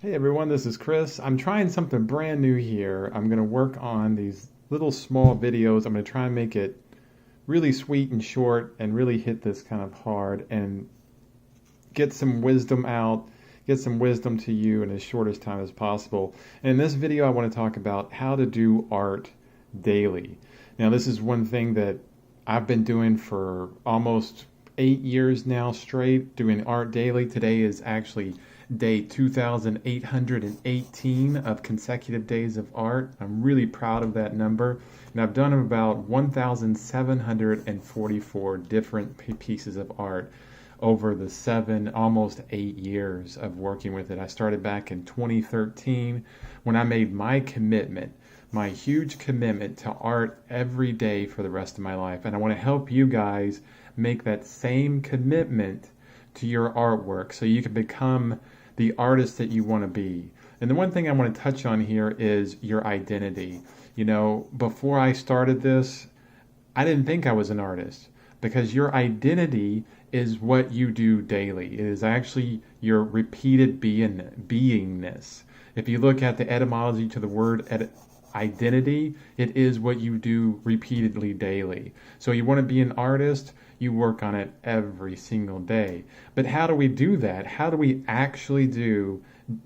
Hey everyone, this is Chris. I'm trying something brand new here. I'm going to work on these little small videos. I'm going to try and make it really sweet and short and really hit this kind of hard and get some wisdom out, get some wisdom to you in as short as time as possible. And in this video, I want to talk about how to do art daily. Now, this is one thing that I've been doing for almost 8 years now straight, doing art daily. Today is actually day 2,818 of consecutive days of art. I'm really proud of that number. And I've done about 1,744 different pieces of art over the almost 8 years of working with it. I started back in 2013 when I made my commitment, my huge commitment to art every day for the rest of my life. And I want to help you guys make that same commitment to your artwork so you can become the artist that you want to be. And the one thing I want to touch on here is your identity. You know, before I started this, I didn't think I was an artist because your identity is what you do daily. It is actually your repeated beingness. If you look at the etymology to the word identity, it is what you do repeatedly daily. So you want to be an artist, you work on it every single day. But how do we do that? How do we actually do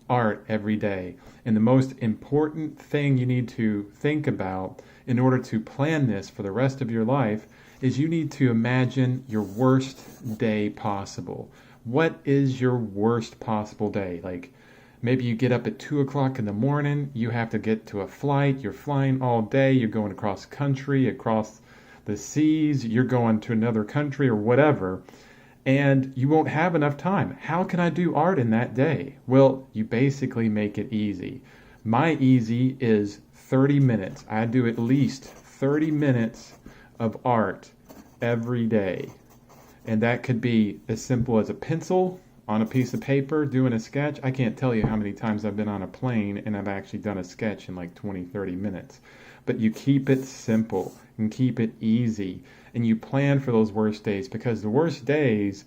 art every day? And the most important thing you need to think about in order to plan this for the rest of your life is you need to imagine your worst day possible. What is your worst possible day? Like, maybe you get up at 2 o'clock in the morning, you have to get to a flight, you're flying all day, you're going across country, across the seas, you're going to another country or whatever, and you won't have enough time. How can I do art in that day? Well, you basically make it easy. My easy is 30 minutes. I do at least 30 minutes of art every day. And that could be as simple as a pencil on a piece of paper doing a sketch. I can't tell you how many times I've been on a plane and I've actually done a sketch in like 20, 30 minutes. But you keep it simple and keep it easy and you plan for those worst days, because the worst days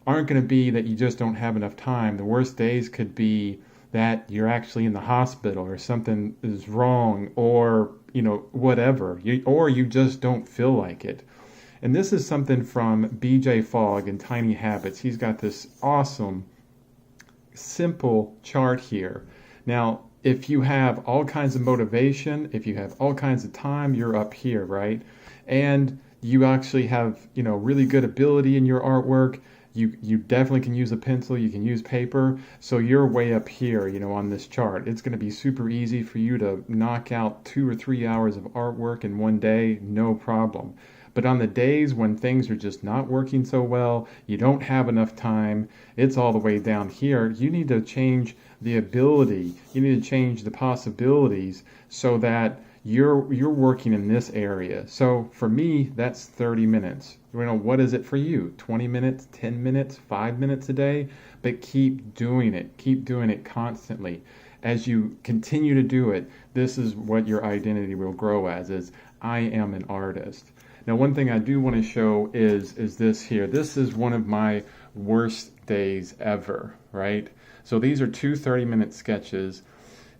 aren't going to be that you just don't have enough time. The worst days could be that you're actually in the hospital or something is wrong or, whatever, or you just don't feel like it. And this is something from BJ Fogg in Tiny Habits. He's got this awesome, simple chart here. Now, if you have all kinds of motivation, if you have all kinds of time, you're up here, right? And you actually have, really good ability in your artwork. You definitely can use a pencil, you can use paper, so you're way up here, on this chart. It's going to be super easy for you to knock out 2 or 3 hours of artwork in one day, no problem. But on the days when things are just not working so well, you don't have enough time, it's all the way down here, you need to change the ability, you need to change the possibilities so that you're working in this area. So for me, that's 30 minutes. What is it for you? 20 minutes, 10 minutes, 5 minutes a day? But keep doing it constantly. As you continue to do it, this is what your identity will grow as, is I am an artist. Now, one thing I do want to show is this here. This is one of my worst days ever, right? So these are two 30-minute sketches.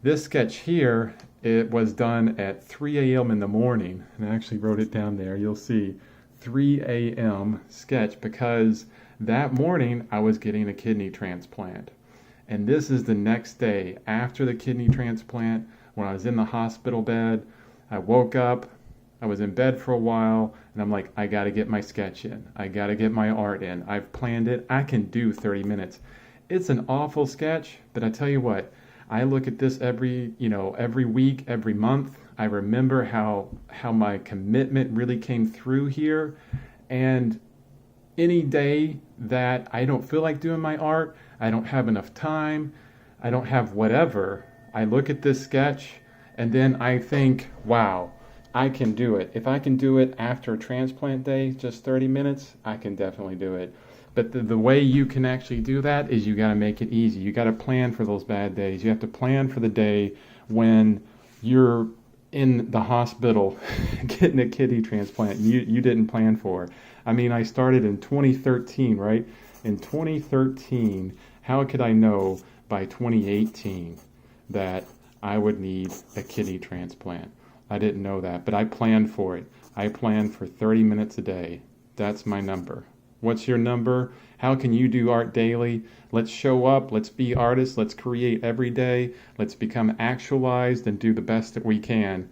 This sketch here, it was done at 3 a.m. in the morning, and I actually wrote it down there. You'll see 3 a.m. sketch because that morning I was getting a kidney transplant. And this is the next day after the kidney transplant when I was in the hospital bed. I woke up, I was in bed for a while, and I'm like, I got to get my sketch in. I got to get my art in. I've planned it. I can do 30 minutes. It's an awful sketch, but I tell you what, I look at this every week, every month. I remember how my commitment really came through here. And any day that I don't feel like doing my art, I don't have enough time, I don't have whatever, I look at this sketch and then I think, wow, I can do it. If I can do it after a transplant day, just 30 minutes, I can definitely do it. But the way you can actually do that is you got to make it easy. You got to plan for those bad days. You have to plan for the day when you're in the hospital getting a kidney transplant you didn't plan for. I mean, I started in 2013, right? In 2013, how could I know by 2018 that I would need a kidney transplant. I didn't know that, but I planned for it. I planned for 30 minutes a day. That's my number. What's your number? How can you do art daily? Let's show up. Let's be artists. Let's create every day. Let's become actualized and do the best that we can.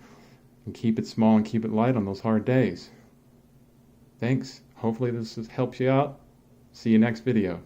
And keep it small and keep it light on those hard days. Thanks. Hopefully this helps you out. See you next video.